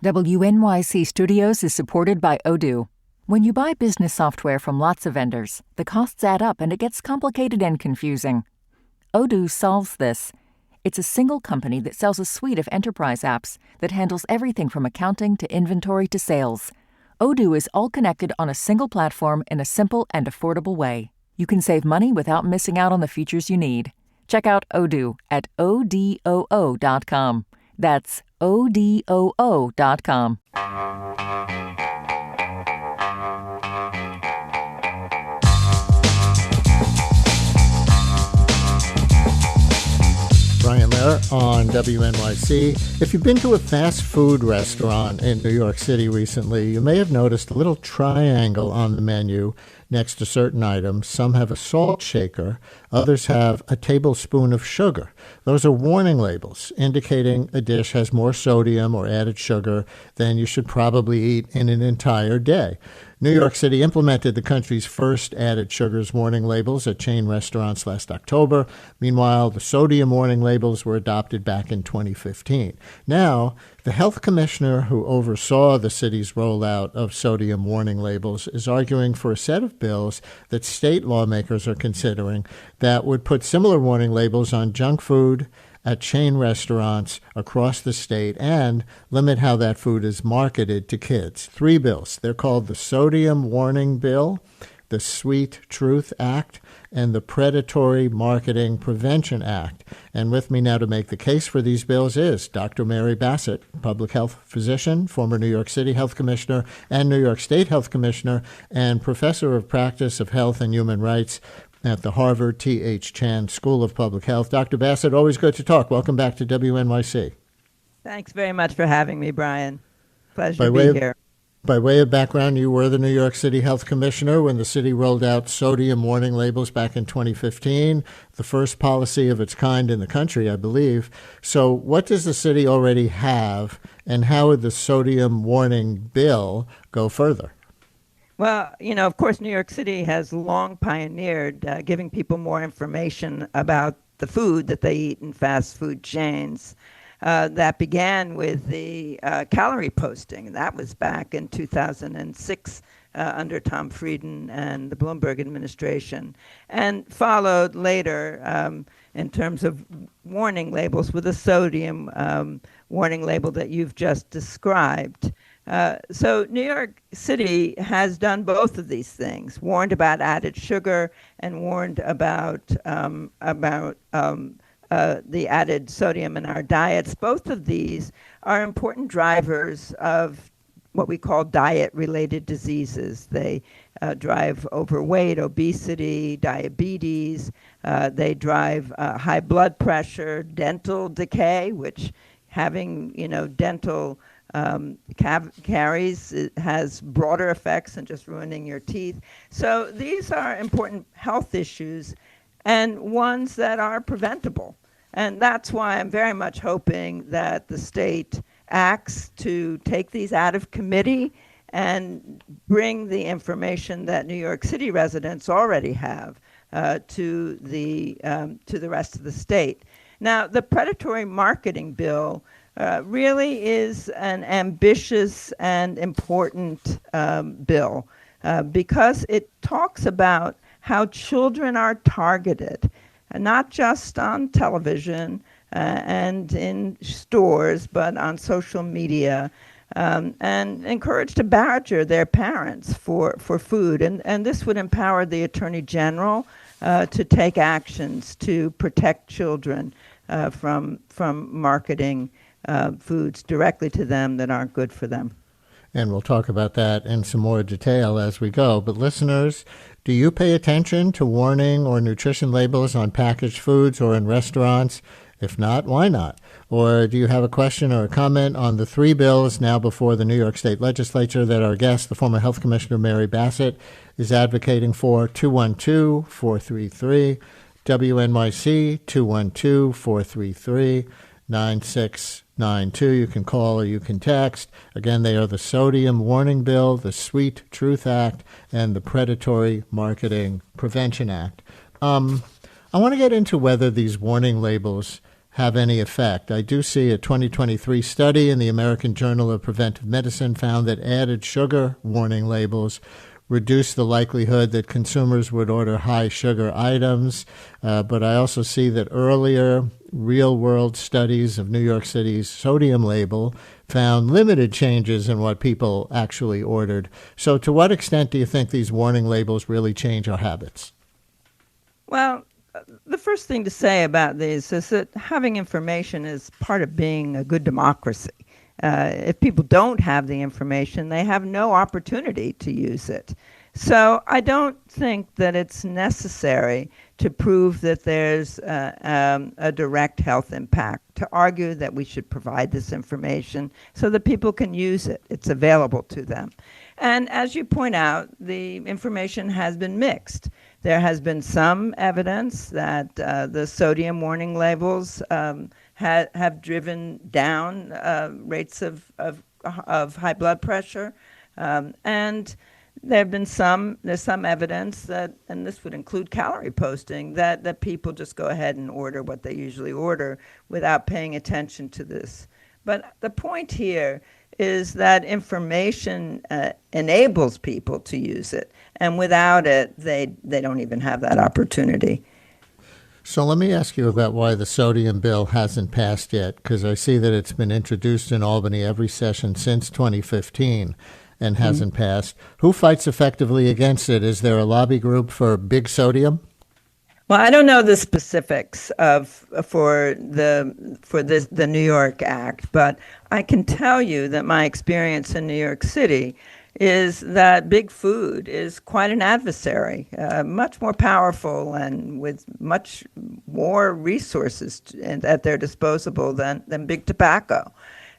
WNYC Studios is supported by Odoo. When you buy business software from lots of vendors, the costs add up and it gets complicated and confusing. Odoo solves this. It's a single company that sells a suite of enterprise apps that handles everything from accounting to inventory to sales. Odoo is all connected on a single platform in a simple and affordable way. You can save money without missing out on the features you need. Check out Odoo at odoo.com. That's odoo.com. Brian Lehrer on WNYC. If you've been to a fast food restaurant in New York City recently, you may have noticed a little triangle on the menu next to certain items. Some have a salt shaker, others have a tablespoon of sugar. Those are warning labels indicating a dish has more sodium or added sugar than you should probably eat in an entire day. New York City implemented the country's first added sugars warning labels at chain restaurants last October. Meanwhile, the sodium warning labels were adopted back in 2015. Now, the health commissioner who oversaw the city's rollout of sodium warning labels is arguing for a set of bills that state lawmakers are considering that would put similar warning labels on junk food at chain restaurants across the state and limit how that food is marketed to kids. 3 bills. They're called the Sodium Warning Bill, the Sweet Truth Act, and the Predatory Marketing Prevention Act. And with me now to make the case for these bills is Dr. Mary Basset, public health physician, former New York City Health Commissioner and New York State Health Commissioner, and professor of practice of health and human rights at the Harvard T.H. Chan School of Public Health. Dr. Basset, always good to talk. Welcome back to WNYC. Thanks very much for having me, Brian. Pleasure to be here. By way of background, you were the New York City Health Commissioner when the city rolled out sodium warning labels back in 2015, the first policy of its kind in the country, I believe. So what does the city already have, and how would the sodium warning bill go further? Well, of course, New York City has long pioneered giving people more information about the food that they eat in fast food chains. That began with the calorie posting. That was back in 2006 under Tom Frieden and the Bloomberg administration, and followed later in terms of warning labels with a sodium warning label that you've just described. So New York City has done both of these things, warned about added sugar and warned about the added sodium in our diets. Both of these are important drivers of what we call diet-related diseases. They drive overweight, obesity, diabetes. They drive high blood pressure, dental decay, which having, dental caries has broader effects than just ruining your teeth. So these are important health issues and ones that are preventable. And that's why I'm very much hoping that the state acts to take these out of committee and bring the information that New York City residents already have to the rest of the state. Now, the predatory marketing bill really is an ambitious and important bill because it talks about how children are targeted, not just on television and in stores, but on social media, and encouraged to badger their parents for food. And this would empower the Attorney General to take actions to protect children from marketing foods directly to them that aren't good for them. And we'll talk about that in some more detail as we go. But listeners, do you pay attention to warning or nutrition labels on packaged foods or in restaurants? If not, why not? Or do you have a question or a comment on the 3 bills now before the New York State Legislature that our guest, the former Health Commissioner Mary Basset, is advocating for? 212-433 WNYC, 212-433-9692. You can call or you can text. Again, they are the Sodium Warning Bill, the Sweet Truth Act, and the Predatory Marketing Prevention Act. I want to get into whether these warning labels have any effect. I do see a 2023 study in the American Journal of Preventive Medicine found that added sugar warning labels reduce the likelihood that consumers would order high sugar items. But I also see that earlier real-world studies of New York City's sodium label found limited changes in what people actually ordered. So to what extent do you think these warning labels really change our habits? Well, the first thing to say about these is that having information is part of being a good democracy. If people don't have the information, they have no opportunity to use it. So I don't think that it's necessary to prove that there's a direct health impact, to argue that we should provide this information so that people can use it. It's available to them. And as you point out, the information has been mixed. There has been some evidence that the sodium warning labels have driven down rates of high blood pressure, and there's some evidence that, and this would include calorie posting, that people just go ahead and order what they usually order without paying attention to this. But the point here is that information enables people to use it, and without it, they don't even have that opportunity. So let me ask you about why the sodium bill hasn't passed yet, because I see that it's been introduced in Albany every session since 2015 and hasn't passed. Who fights effectively against it? Is there a lobby group for big sodium? Well, I don't know the specifics for the New York Act, but I can tell you that my experience in New York City is that big food is quite an adversary, much more powerful and with much more resources at their disposal than big tobacco.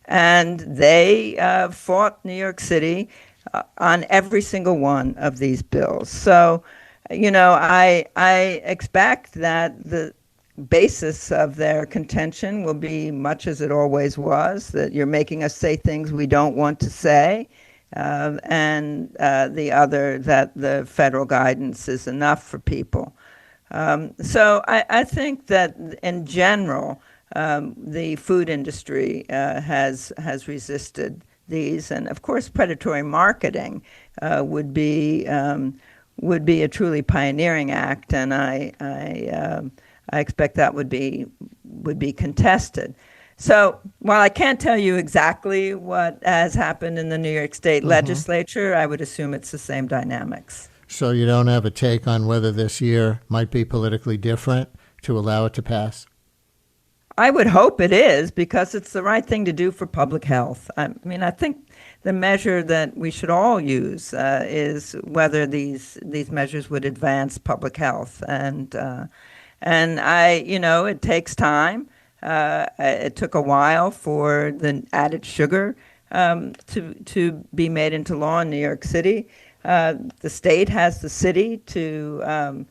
And they fought New York City on every single one of these bills. So, I expect that the basis of their contention will be much as it always was, that you're making us say things we don't want to say, and the other, that the federal guidance is enough for people. So I think that in general, the food industry has resisted these, and of course, predatory marketing would be a truly pioneering act, and I expect that would be contested. So while I can't tell you exactly what has happened in the New York State legislature, I would assume it's the same dynamics. So you don't have a take on whether this year might be politically different to allow it to pass? I would hope it is, because it's the right thing to do for public health. I mean, I think the measure that we should all use is whether these measures would advance public health, and it takes time. It took a while for the added sugar to be made into law in New York City. The state has the city to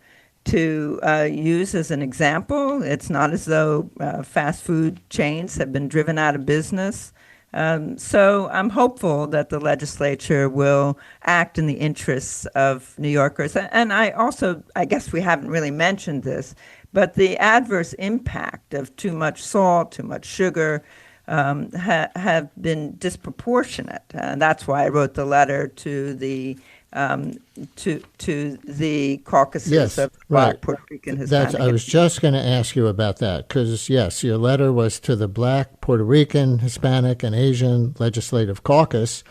use as an example. It's not as though fast food chains have been driven out of business. So I'm hopeful that the legislature will act in the interests of New Yorkers. And I guess we haven't really mentioned this, but the adverse impact of too much salt, too much sugar, have been disproportionate. And that's why I wrote the letter to the caucuses of Black, Puerto Rican, Hispanic. I was just going to ask you about that, because, yes, your letter was to the Black, Puerto Rican, Hispanic, and Asian Legislative Caucus,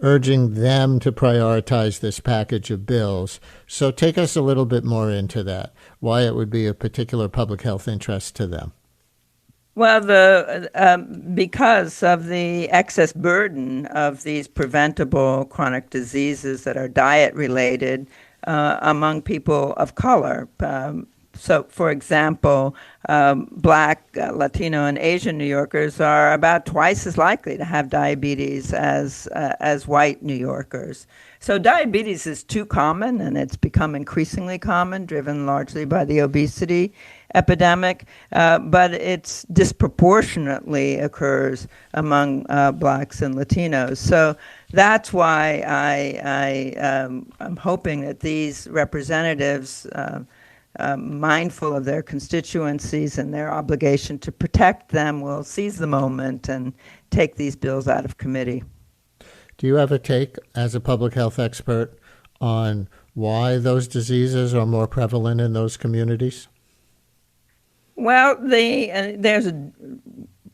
urging them to prioritize this package of bills. So take us a little bit more into that, why it would be a particular public health interest to them. Well, because of the excess burden of these preventable chronic diseases that are diet-related among people of color. So, for example, Black, Latino, and Asian New Yorkers are about twice as likely to have diabetes as white New Yorkers. So diabetes is too common, and it's become increasingly common, driven largely by the obesity epidemic, but it's disproportionately occurs among Blacks and Latinos. So that's why I'm hoping that these representatives mindful of their constituencies and their obligation to protect them, will seize the moment and take these bills out of committee. Do you have a take as a public health expert on why those diseases are more prevalent in those communities? Well, there's a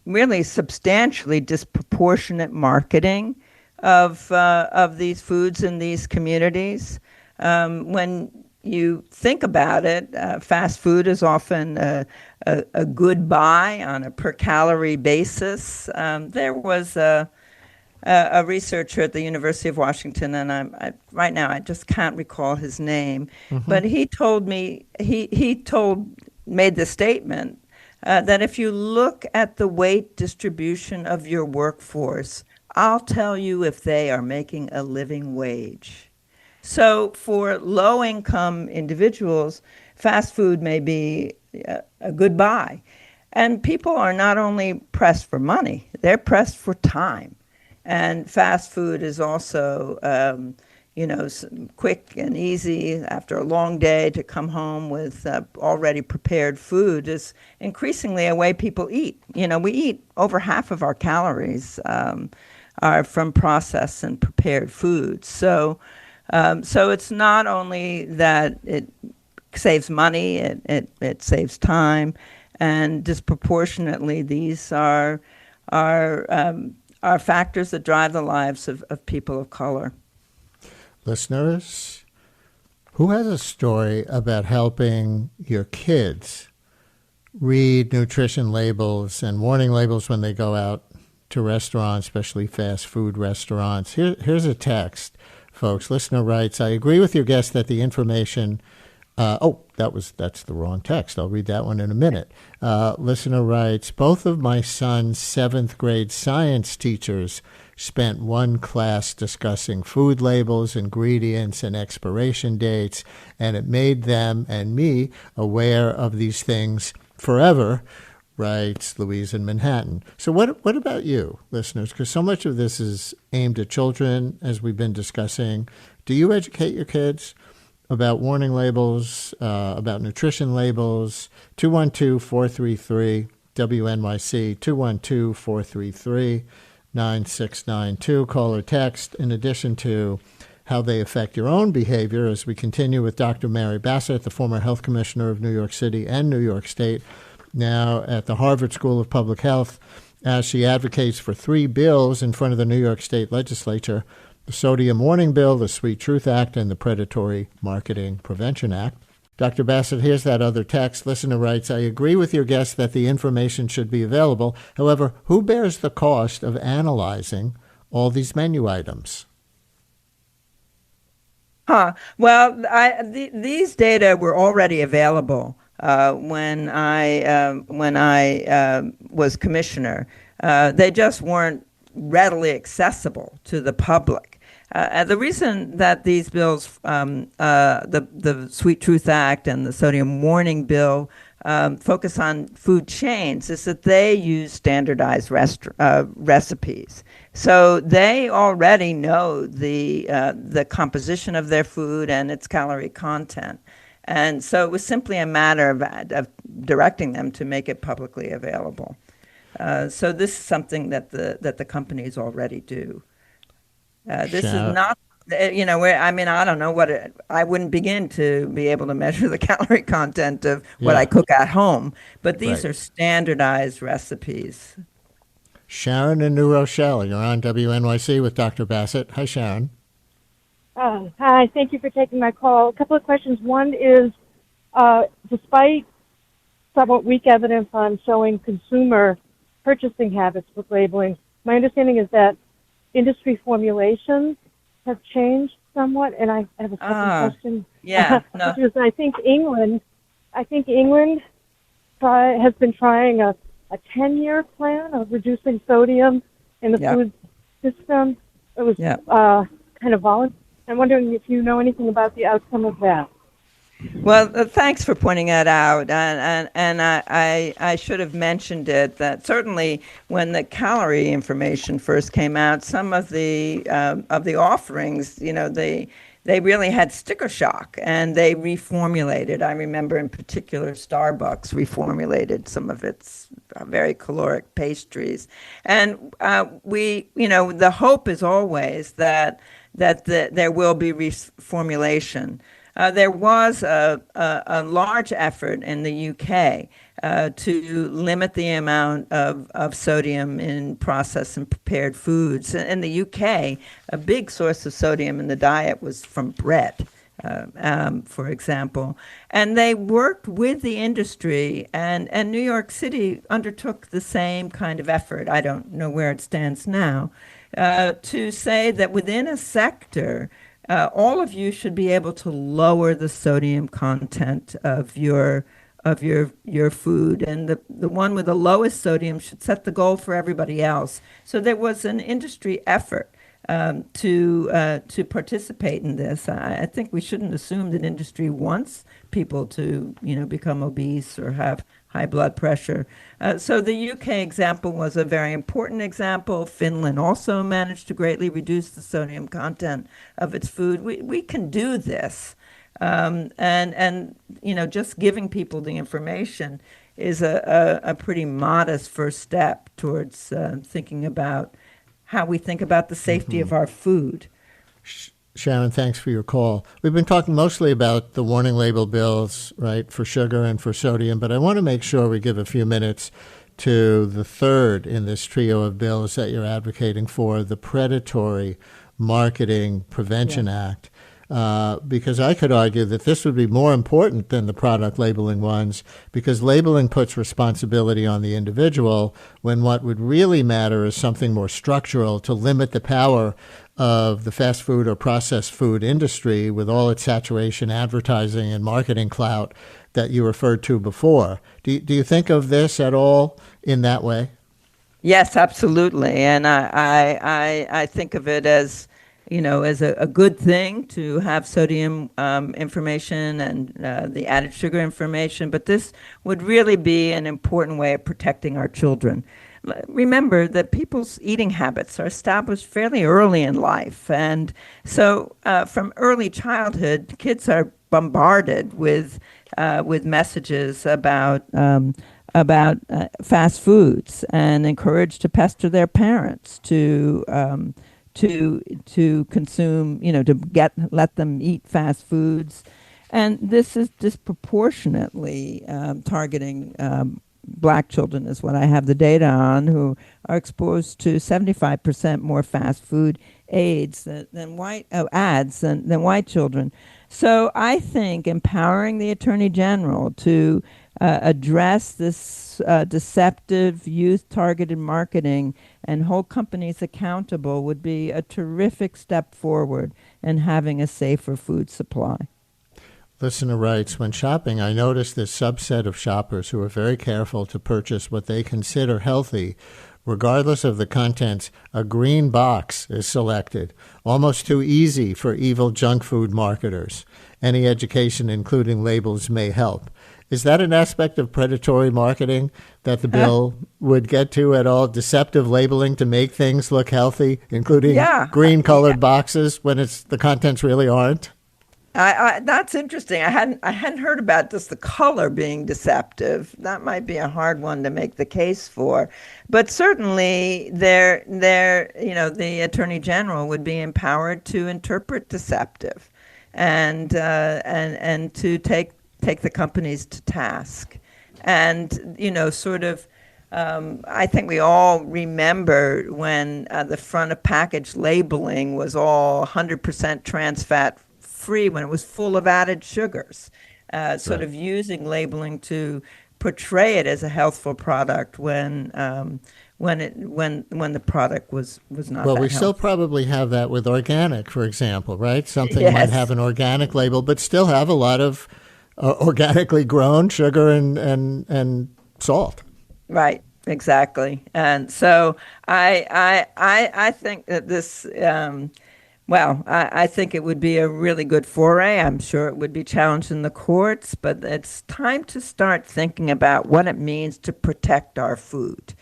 really substantially disproportionate marketing of these foods in these communities. When you think about it, fast food is often a good buy on a per calorie basis. There was a researcher at the University of Washington, and right now I just can't recall his name, but he told me made the statement that if you look at the weight distribution of your workforce, I'll tell you if they are making a living wage. So for low-income individuals, fast food may be a good buy. And people are not only pressed for money, they're pressed for time. And fast food is also, quick and easy after a long day to come home with already prepared food is increasingly a way people eat. We eat over half of our calories are from processed and prepared foods. So it's not only that it saves money, it saves time, and disproportionately these are factors that drive the lives of people of color. Listeners, who has a story about helping your kids read nutrition labels and warning labels when they go out to restaurants, especially fast food restaurants? Here's a text, folks. Listener writes, I agree with your guest that the information... that's the wrong text. I'll read that one in a minute. Listener writes, both of my son's 7th grade science teachers spent one class discussing food labels, ingredients, and expiration dates, and it made them and me aware of these things forever, writes Louise in Manhattan. So what about you, listeners? Because so much of this is aimed at children, as we've been discussing. Do you educate your kids about warning labels, about nutrition labels? 212-433-WNYC, 212-433-9692. Call or text, in addition to how they affect your own behavior, as we continue with Dr. Mary Basset, the former health commissioner of New York City and New York State, now at the Harvard School of Public Health, as she advocates for 3 bills in front of the New York State Legislature: the Sodium Warning Bill, the Sweet Truth Act, and the Predatory Marketing Prevention Act. Dr. Basset, here's that other text. Listener writes, I agree with your guest that the information should be available. However, who bears the cost of analyzing all these menu items? Well, these data were already available when I was commissioner. They just weren't readily accessible to the public. The reason that these bills, the Sweet Truth Act and the Sodium Warning Bill, focus on food chains is that they use standardized recipes. So they already know the composition of their food and its calorie content. And so it was simply a matter of directing them to make it publicly available. So this is something that the companies already do. This is not, where, I don't know I wouldn't begin to be able to measure the calorie content of what I cook at home, but these are standardized recipes. Sharon in New Rochelle, you're on WNYC with Dr. Basset. Hi, Sharon. Hi, thank you for taking my call. A couple of questions. One is, despite somewhat weak evidence on showing consumer purchasing habits with labeling, my understanding is that industry formulations have changed somewhat, and I have a second question. Yeah, no. Which is, I think England has been trying a 10-year plan of reducing sodium in the food system. It was kind of voluntary. I'm wondering if you know anything about the outcome of that. Well, thanks for pointing that out, and I should have mentioned it, that certainly when the calorie information first came out, some of the offerings, they really had sticker shock, and they reformulated. I remember in particular Starbucks reformulated some of its very caloric pastries. And the hope is always that there will be reformulation. There was a large effort in the UK to limit the amount of sodium in processed and prepared foods. In the UK, a big source of sodium in the diet was from bread, for example. And they worked with the industry, and New York City undertook the same kind of effort. I don't know where it stands now, to say that within a sector, all of you should be able to lower the sodium content of your food, and the one with the lowest sodium should set the goal for everybody else. So there was an industry effort to participate in this. I think we shouldn't assume that industry wants people to become obese or have high blood pressure. So the UK example was a very important example. Finland also managed to greatly reduce the sodium content of its food. We can do this. And just giving people the information is a pretty modest first step towards thinking about how we think about the safety of our food. Sharon, thanks for your call. We've been talking mostly about the warning label bills, right, for sugar and for sodium, but I want to make sure we give a few minutes to the third in this trio of bills that you're advocating for, the Predatory Marketing Prevention Act. Because I could argue that this would be more important than the product labeling ones, because labeling puts responsibility on the individual when what would really matter is something more structural to limit the power of the fast food or processed food industry with all its saturation, advertising, and marketing clout that you referred to before. Do you think of this at all in that way? Yes, absolutely. And I think of it as a good thing to have sodium information and the added sugar information, but this would really be an important way of protecting our children. Remember that people's eating habits are established fairly early in life, and so from early childhood, kids are bombarded with messages about fast foods and encouraged to pester their parents to consume, to let them eat fast foods. And this is disproportionately targeting Black children, is what I have the data on, who are exposed to 75% more fast food ads than white children. So I think empowering the Attorney General to address this deceptive youth-targeted marketing and hold companies accountable would be a terrific step forward in having a safer food supply. Listener writes, when shopping, I noticed this subset of shoppers who are very careful to purchase what they consider healthy. Regardless of the contents, a green box is selected, almost too easy for evil junk food marketers. Any education, including labels, may help. Is that an aspect of predatory marketing that the bill would get to at all? Deceptive labeling to make things look healthy, including green-colored boxes when the contents really aren't? That's interesting. I hadn't heard about just the color being deceptive. That might be a hard one to make the case for, but certainly the Attorney General would be empowered to interpret deceptive, and to take the companies to task, and I think we all remember when the front of package labeling was all 100% trans fat free when it was full of added sugars, sort of using labeling to portray it as a healthful product when the product was not. Well, that we healthy. still probably have that with organic, for example, right? Something might have an organic label, but still have a lot of organically grown sugar and salt. Right. Exactly. And so I think that this. I think it would be a really good foray. I'm sure it would be challenged in the courts, but it's time to start thinking about what it means to protect our food.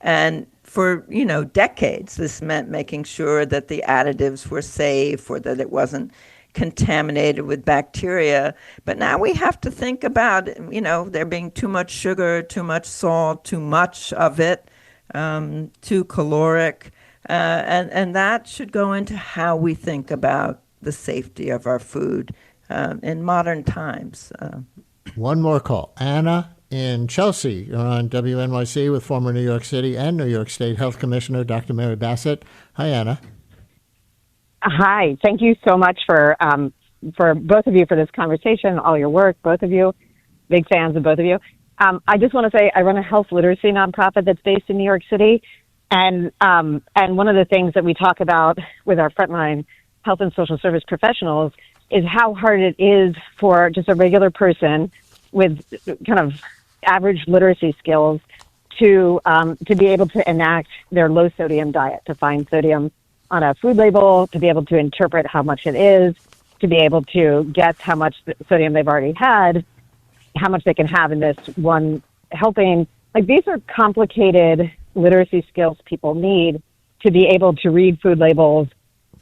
And for, decades, this meant making sure that the additives were safe or that it wasn't contaminated with bacteria. But now we have to think about, there being too much sugar, too much salt, too much of it, too caloric. And that should go into how we think about the safety of our food in modern times. One more call. Anna in Chelsea. You're on WNYC with former New York City and New York State Health Commissioner Dr. Mary Basset. Hi, Anna. Hi. Thank you so much for both of you for this conversation, all your work, both of you. Big fans of both of you. I just want to say I run a health literacy nonprofit that's based in New York City. And one of the things that we talk about with our frontline health and social service professionals is how hard it is for just a regular person with kind of average literacy skills to be able to enact their low sodium diet, to find sodium on a food label, to be able to interpret how much it is, to be able to guess how much sodium they've already had, how much they can have in this one helping. Like, these are complicated literacy skills people need to be able to read food labels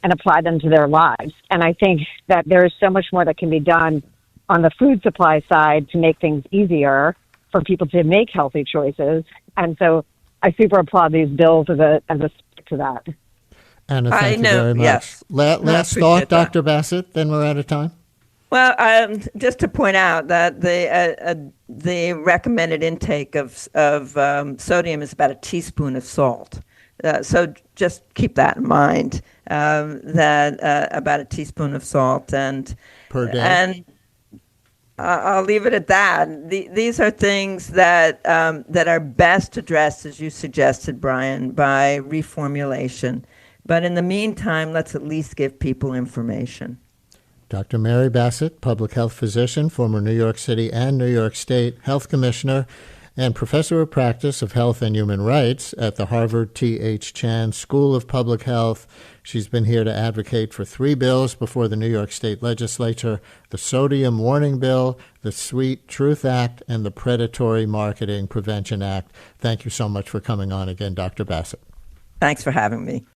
and apply them to their lives. And I think that there is so much more that can be done on the food supply side to make things easier for people to make healthy choices. And so I super applaud these bills as a step to that. Anna, thank you very much. Yes. Last thought, Dr. Basset, then we're out of time. Well, just to point out that the recommended intake of sodium is about a teaspoon of salt. So just keep that in mind, that about a teaspoon of salt Per day. And I'll leave it at that. These are things that are best addressed, as you suggested, Brian, by reformulation. But in the meantime, let's at least give people information. Dr. Mary Basset, public health physician, former New York City and New York State Health Commissioner, and Professor of Practice of Health and Human Rights at the Harvard T.H. Chan School of Public Health. She's been here to advocate for 3 bills before the New York State Legislature: the Sodium Warning Bill, the Sweet Truth Act, and the Predatory Marketing Prevention Act. Thank you so much for coming on again, Dr. Basset. Thanks for having me.